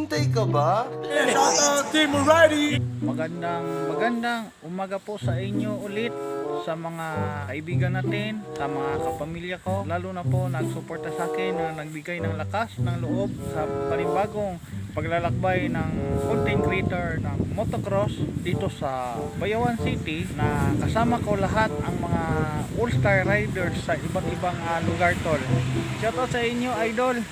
naghihintay ka ba? Shout out Team Alrighty! Magandang umaga po sa inyo ulit, sa mga kaibigan natin, sa mga kapamilya ko, lalo na po nagsuporta sa akin na nagbigay ng lakas ng loob sa panibagong paglalakbay ng content creator ng motocross dito sa Bayawan City, na kasama ko lahat ang mga all-star riders sa iba't ibang lugar tol. Shoutout sa inyo idol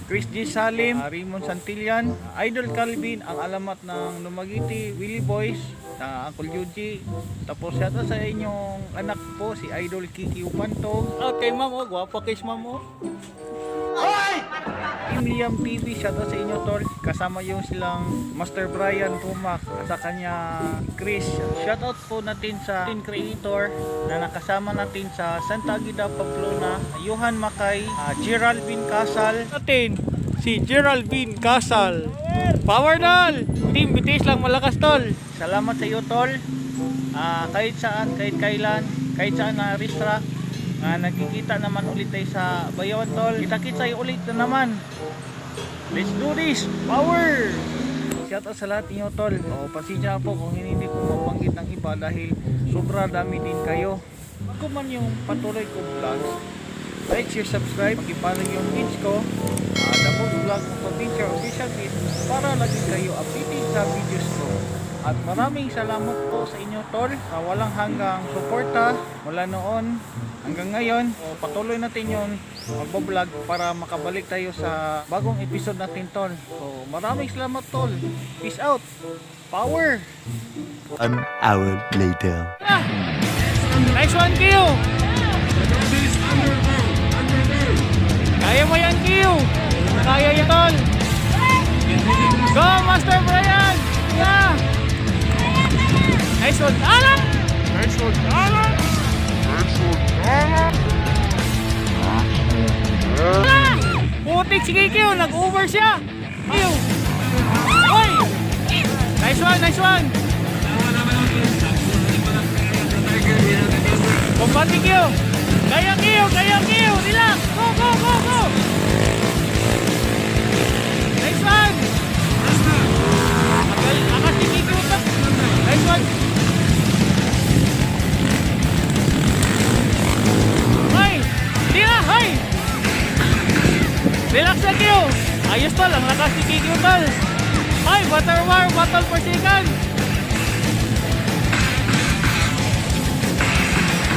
Chris G. Salim, Raymond Santillan, Idol Calvin, ang alamat ng Lumagiti, Willie Boys, na Uncle Yuji. Tapos shoutout sa inyong anak po, si Idol Kiki Upantog. Okay ma'am, gwapo kay ma'am mo. Team Liam TV, shoutout sa inyo tol. Kasama yung silang Master Brian Pumak sa kanya Chris. Shoutout po natin sa team creator na nakasama natin sa Santa Agueda, Pamplona, Johan Makay, Geraldine Casal. Natin si Geraldine Casal. Power tol! Team BTS lang malakas tol. Salamat sa iyo tol. Kahit saan, kahit kailan, kahit saan na racetrack, nagkikita naman ulit tayo sa Bayawan tol. Kita-kita ulit na naman. Let's do this! Power! Shoutout sa lahat ninyo tol. Pasensya po kung hindi ko mabanggit ng iba dahil sobra dami din kayo. Kung man yung patuloy ko vlogs, like, share, subscribe, pakipalo yung page ko, Dapos Vlog Provincial Official Page, para lagi kayo updated sa videos ko. At maraming salamat po sa inyo tol, sa walang hanggang suporta mula noon hanggang ngayon. Patuloy natin yung magbablog para makabalik tayo sa bagong episode natin tol. So maraming salamat tol. Peace out. Power. An hour later. Nice one Q. Kaya mo yan Q. Kaya yan tol. Go Master Brian. Yeah. Nice one. Alam. Nice one. Alam. Putik si Kikyo, nag-over siya. Kikyo. Oy! Nice one, nice one. Kumpati Kikyo. Kaya Kikyo, kaya Kikyo. Relax. Go, go, go, go. Nice one. Akas si Kikyo. Nice one. Relax na Q! Ayos tol, ang lakas ni Kiki tol! Ay, water war, battle per second!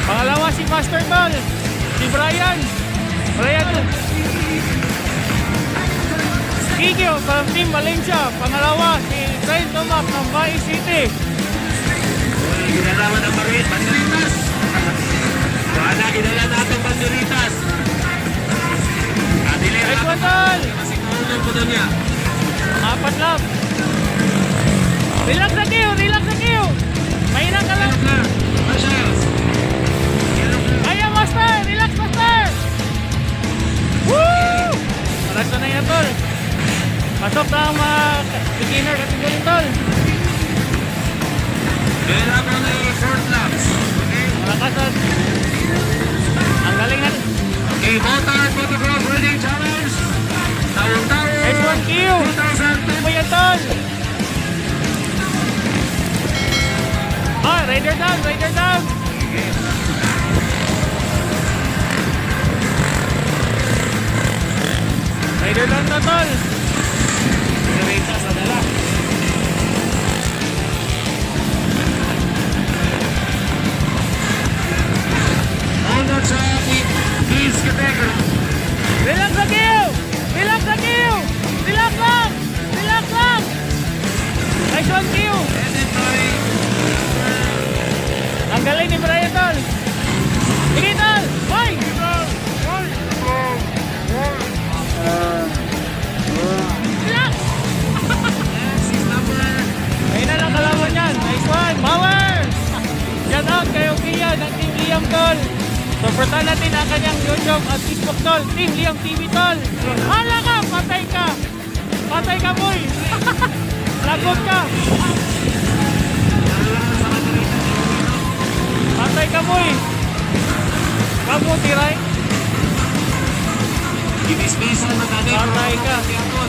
Pangalawa si Master tol! Si Brian! Kiki from Team Valencia! Pangalawa si Train Tomac ng Bay City! Ginalaman ang banderitas! Wala, ginala natin banderitas! Nice one tol! Apat lang! Relax na Q! Relax na Q! Mahirang ka lang! Kaya Master! Relax Master! Woo! Relax na yan tol! Pasok na ang mga beginner category tol! Kailangan mo na yung short laps. Malakas tol! Ang galing na! Okay, Motor Photograph Reading Challenge. Taon-taon. Nice one Q! 2010. Ano yan tol? Rider down! Rider down! Rider down na tol! Banderitas sa dala. Honda sa Bees category. Relax na Q! Relax na Q! Relax lang! Relax lang! Nice one Q! Headed by Ang galing ni Brian tol! Sige tol! Hoy! Relax! Ayun na lang kalaban yan! Nice one! Power! Shout out kayo Kia ng Team Liam tol! Supportan natin ang kanyang YouTube at Facebook tol! Team Liam TV tol! Hala ka! Patay ka! Patay ka boy! Lagot ka! Patay ka boy! Kabuti right? Ginismisan na natin. Patay ka!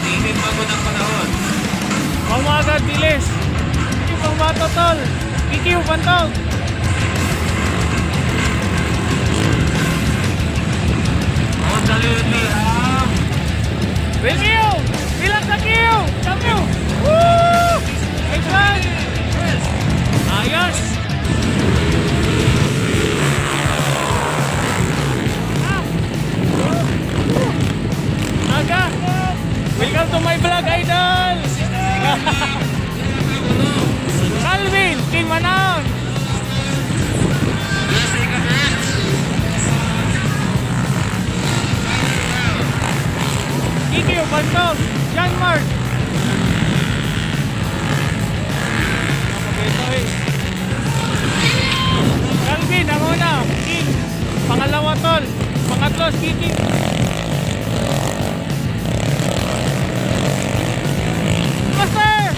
Dinit bago ng panahon. bilis. Ibang bato tol. Kikiw pantog. Oh, dali. Will Q! Bilang sa Q! W! Woo! Nice one! Ayos! Aga! Welcome to my vlog, idol! Calvin! King Manon! Kikyo, Bantog, John Mark. Calvin, ang una. King. Pangalawa, tol. Pangatlo, Kiki. Master!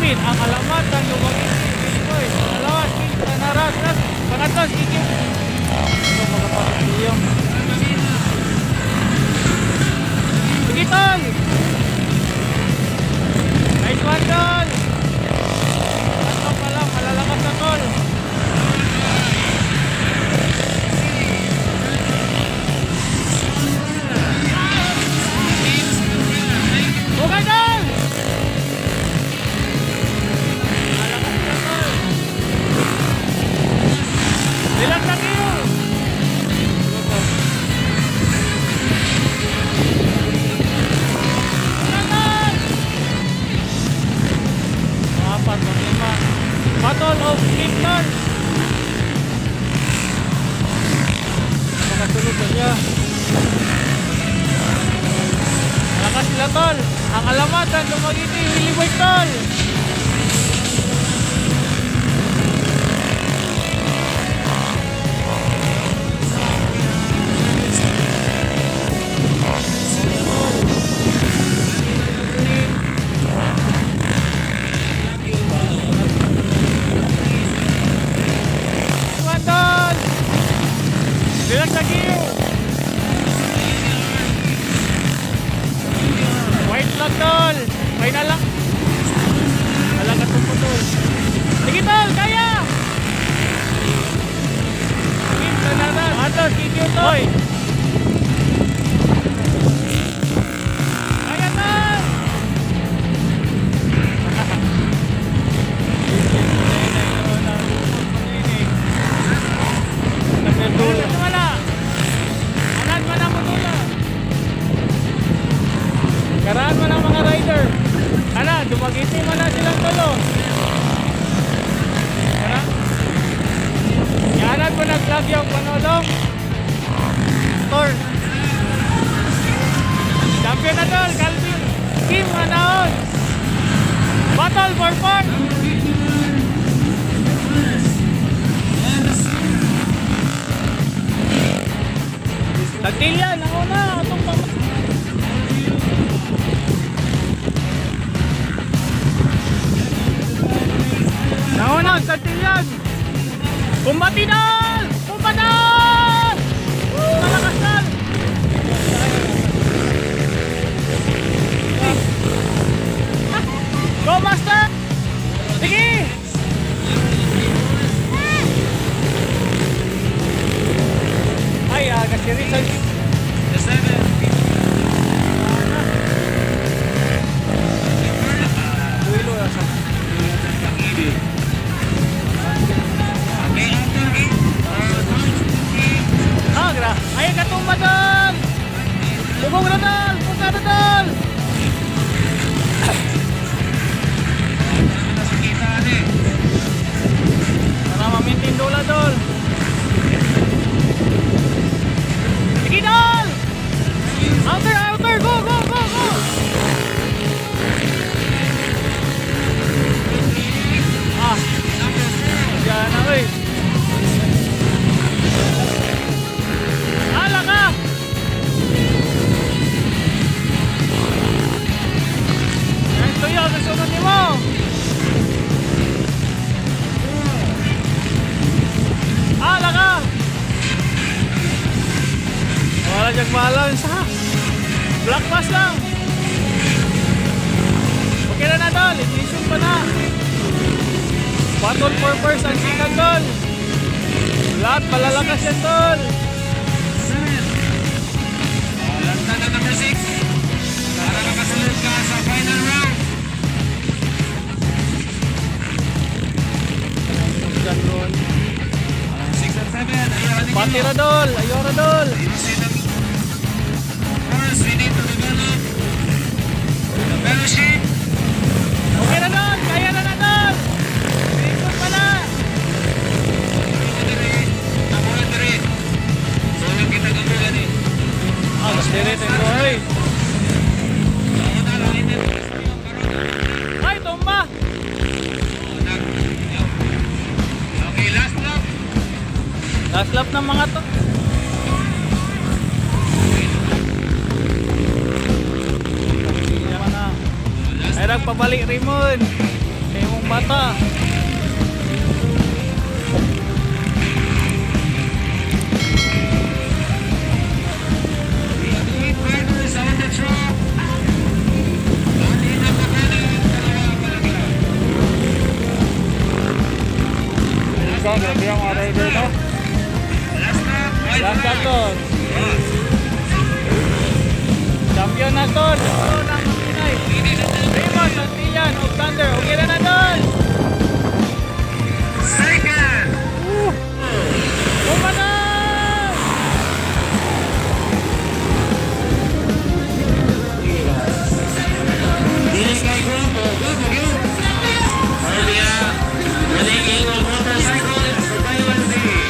Ang alamat ng lumagin Boy, dalawa, naras, pangatlo, Kiki. Ito magkapakasiyong sige tol. Nice one tol. Ano pa lang, malalakas na tol. Bukay tol. Bilang sa Q! Apat, lima. Battle of Clifton! Makatulog na siya. Malakas sila tol. Ang alamatan, lumagiti, Willie Boy tol. Bilang sa Q! White flag tol! May nalang! Malakas ang putol! Sige tol! Kaya! Sige, tanaran! Atos, Q tol! Kaya tol! Karaan mo ng mga rider. Ana, dumagiti mo na silang tulo. Ana. Yanan mo nag-vlog yung panodong. Tor. Champion na tol, Calvin. Kim Manaon. Battle for fun. Tagtilyan, ako na. Itong pamang. Naunang Santillan! Kumbatinal! Kumbatinal! Malakas tol! Go master! Sige! Ay, kasi Rizal. The 7. Duilo na sa dyan balance ha. Black pass lang. Okay na na tol. Ignition pa na. Battle for first and second tol. Lahat malalakas yan tol. Lanta na number 6. Para makasunod ka sa final round. Dyan ron. 6 and 7. Ayaw ni Pati Radol. Ayaw Radol. Ayusin ang first, we need to develop the fellowship. Okay na tol. Kaya na tol. Ignition pa na. Ako na diri. So, yung kita gambulan eh. Ah, mas direct ang buhay. Ako na lang, hindi mo gusto yung karoon. Ay, tumba. Okay, last lap. Last lap ng mga to. Yaman na. Ay, nagpabalik Raymond. Sa imong bata. The 8 riders on the track. Hindi na pagaling. Dalawa palagi lang. Ikaw, grabe ang rider no? Last lap. Wide Last lap track. to. Champion na to. Champion na ang Pinay. Raymond, Santillan, of Thunder. Okay na na tol. Second. Umana! Dili kay Grupo. Go. Arabia. Winning Eagle Motorcycle Survival Day.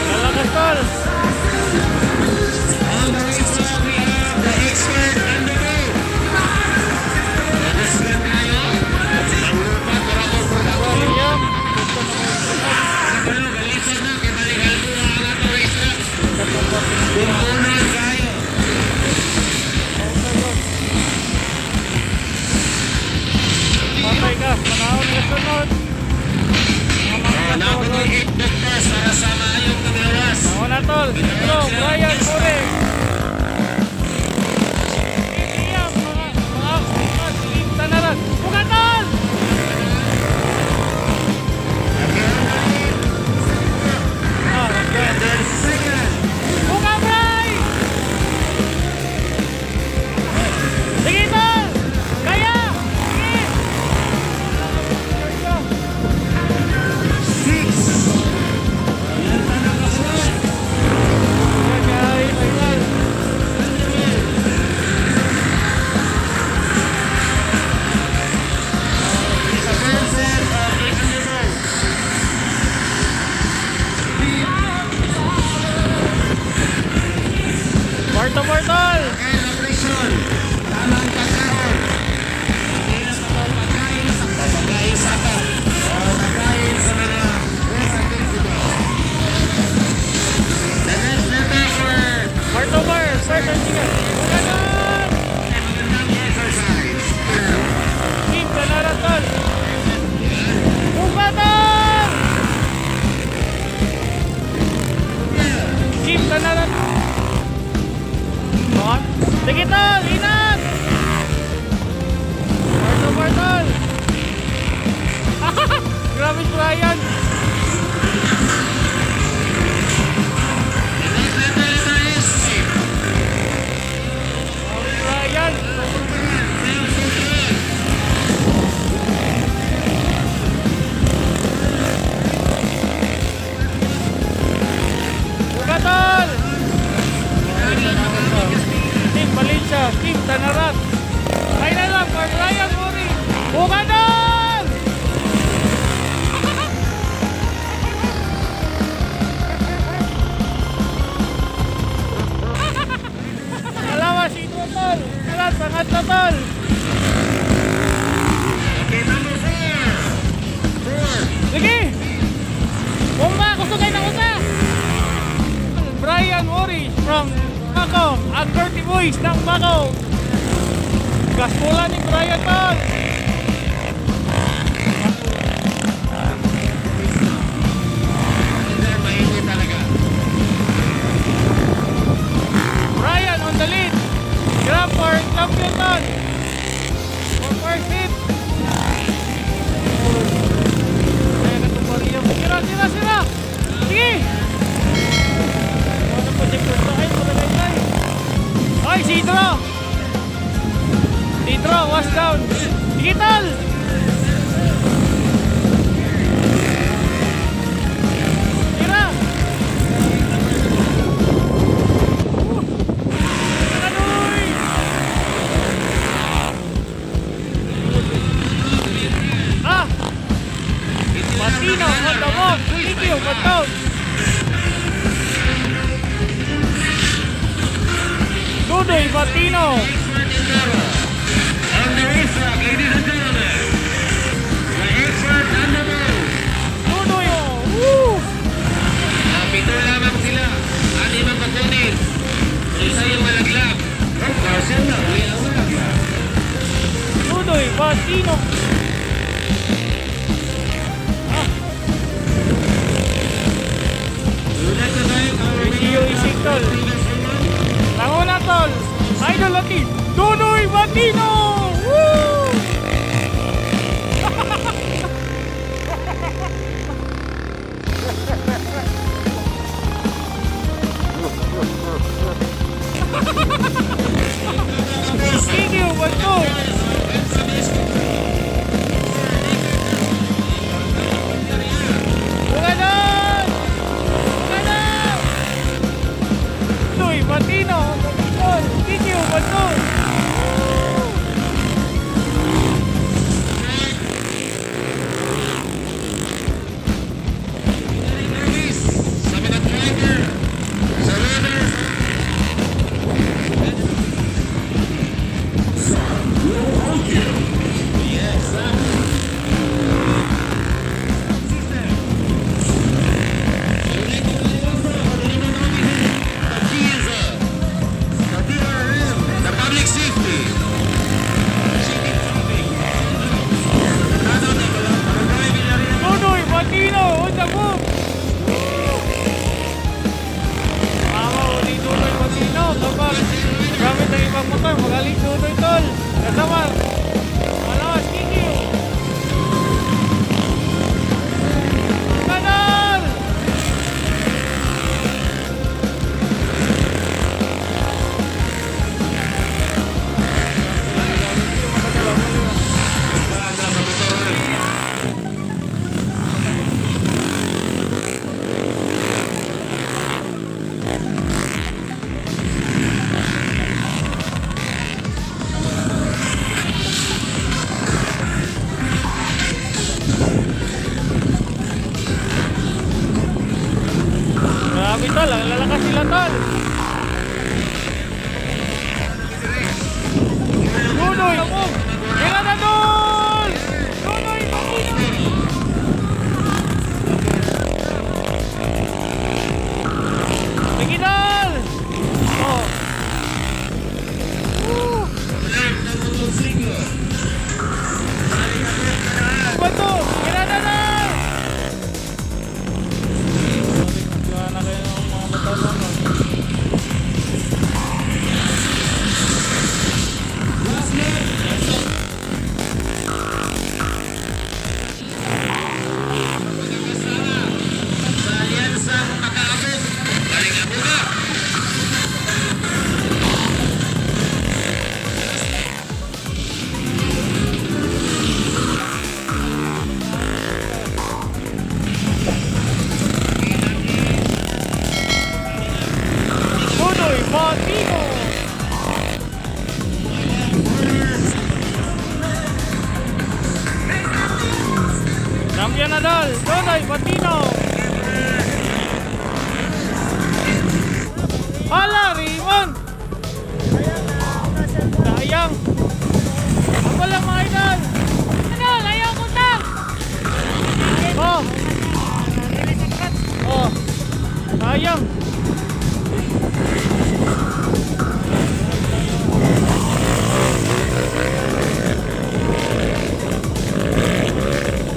Lalakas tol. On the racetrack, we have the expert and the group. Nag-spend tayo. Ang lupa, kurako, kurako. Yan. Siguro, balisan na. Kaya balikan mo ang ating racetrack. Bumpunan tayo. Patay ka. Manahon ka sunod. Nakuha ng 8 doctors para sa maayong kamilawas. Ako na tol. Bro, Brian Pure. Iyam, mga team tanaran. Buka tol! Ah, okay. Then second. Buka, Bray! Sige tol! Kaya! Sige! Six. Yan pa nakasunod. Okay, final. It's a first set of 800 volts. Porto Portal! Kaya operation. Tamang pagkaon. Hindi na sa pagkain sa pagkain sa ka. O pagkain sa mga rest activity. The next letter for Porto Bar! Start ang sigat! Buka tol! magandang exercise. Team tanaran tol! Buka tol! Team tanaran! On! Sige tol! Inat! Porto Portal! Grabe si Ryan! The next letter is Ryan! Buka tol! Team Valencia! Team Tanarat! Final lang for Ryan Mori! Buka tol! Alawa si Ito tol! Alat, sangat na tol! okay, number 4. Sige! Bumba! Kusugay na una! Brian Mori from Macau at Dirty Boys ng Macau! Gaspula ni Brian tol! Hindi, mainit talaga. Pedro, wash down. Digital. Tira. Anuy. Ah. Patino, on the move. Thank you, Patino. Dudoy Patino. On the racetrack, ladies and gentlemen, the expert on the move. Dudoy, oh. Woo. Pito lamang sila. Ani man pagkunin. Isa yung malaglag. Oh, Carson na. Wala ang malaglag. Dudoy Patino. Ulat na tayo. Review isig tol. Nanguna tol. Idol natin. Dudoy Patino. Woo. Thank you, Patino. Bukanan! Bukanan! Dudoy Patino. Thank you, Patino. Sa mga driver. Sa rider. The public safety. Dudoy Patino. On the move. Mama, uli Dudoy Patino. Kapag gamit ang ibang motor, magaling Dudoy tol. Kasama. Malawas, thank you. Kanal! Grabe tol, ang lalakas sila tol. Dudoy, ako. Kailan na tol? Dudoy, Patino. Signal! Oh. Woo! Bato, kailan na na? Magkana kayo ng mga batasan. Sa alyansang makaabot. Galing ang buka. Dudoy, Patino. Champion Nadal, Dudoy, Patino. Hala, Raymond. Sayang. Ako lang mga idol. Ano, ayaw ko na. Oh. Oh. Sayang.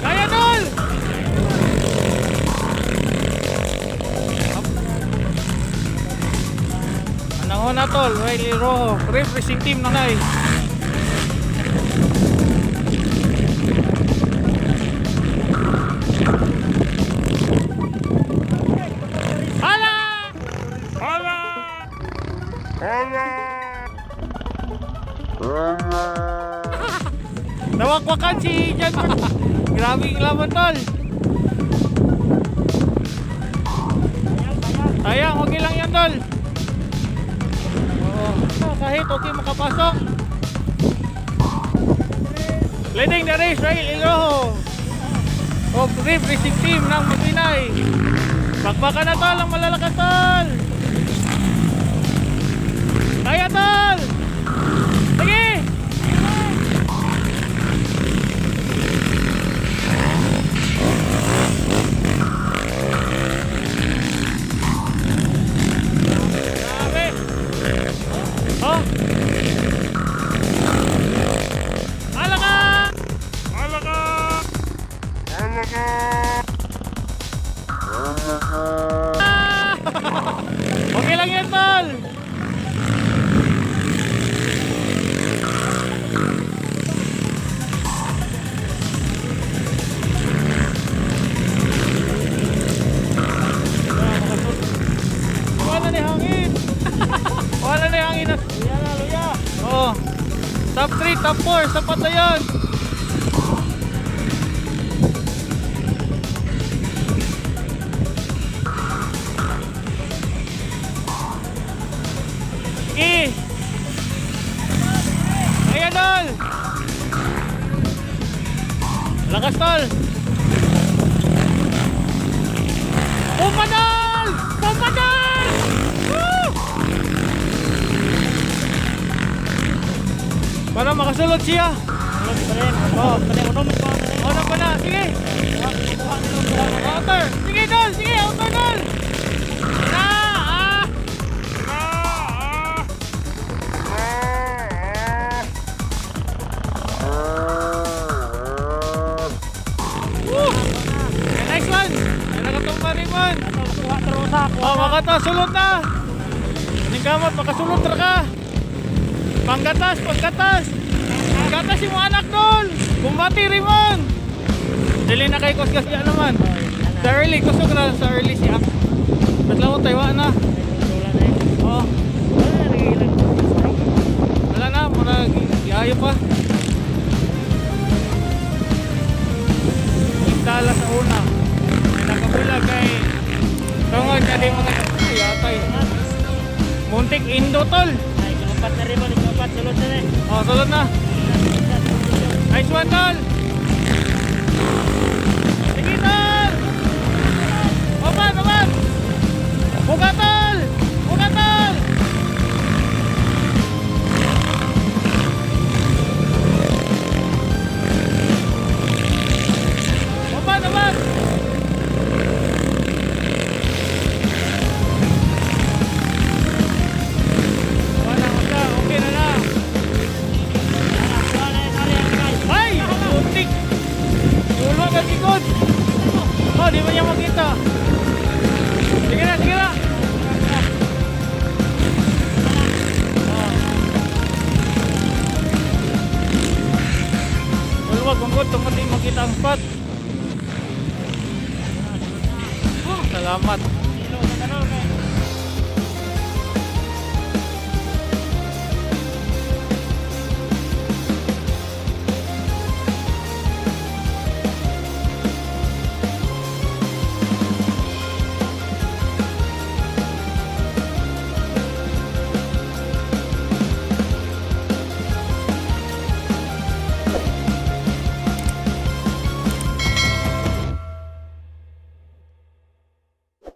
Kaya tol! Anong na tol, Riley Rojo, representing team na nai. Hala! Hala! Hala! laban si John. Grabe yung laban, tol. Sayang, okay lang yan, tol. Oo. Kahit okay makapasok. Leading the race, Rail Iloho of Reef Racing Team ng Magbinay. Bakbakan na, tol, ang malalakas, tol. Kaya, tol. Sige. Grabe. Oh. Alaka. Alaka. Alaka. Okay lang yan, tol. Wala na yung hangin. Wala na yung hangin. Luya na, luya. Oo. Top 3, top 4, sapat na yun. Ayan, tol. Lakas, tol. Pumadal! Pumadal! Woo! Para makasulod siya. Sulod pa rin. Oo. Unang pa na. Sige. Outer. Sige, tol. Sige, outer, tol. Nice one! Ay, nakatumba rin man! Oh, makata, sulod na! Ningkamot, makasulod na ka! Panggatas, panggatas! Panggatas yung mga anak doon! Bumati rin man! Dili na kay kusgas yan naman! Sa early, kusog na sa early siya! Tatlaw tayo, na! Oh! Wala na, muna iayo pa! Dala sa una nakabula kay tungod na di mga yatay muntik indo, tol. Ay, kapat na rin mo, kapat, sulod na rin. Oh, sulod na. Nice one, tol. Sige, tol. Opan, opan. Buka, tol. Buka, tol. Naman. Wala ka, okay na na. Ay, putik. Ulo ka sikod. Oh, di ba niya makita? Sige na, sige na. Ulwag kung good, tungkol di makita ang spot. Salamat.